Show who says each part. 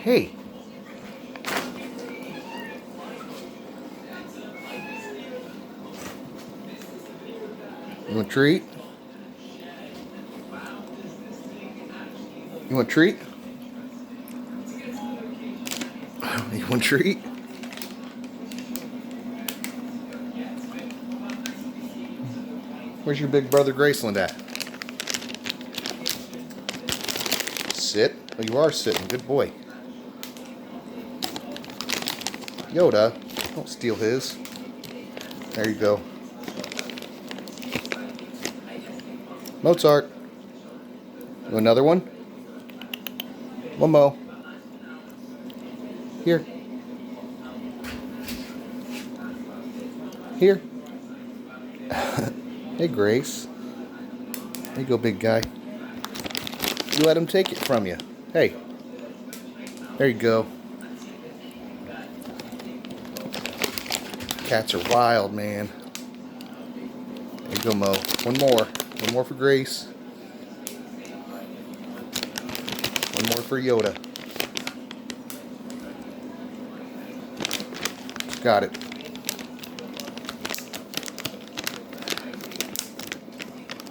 Speaker 1: Hey. You want a treat? You want a treat? You want a treat? Where's your big brother Graceland at? Sit. Oh, you are sitting. Good boy. Yoda, don't steal his. There you go. Mozart. You want another one? One more. Here. Here. Hey, Grace. There you go, big guy. You let him take it from you. Hey. There you go. Cats are wild, man. There you go, Mo. One more. One more for Grace. One more for Yoda. Got it.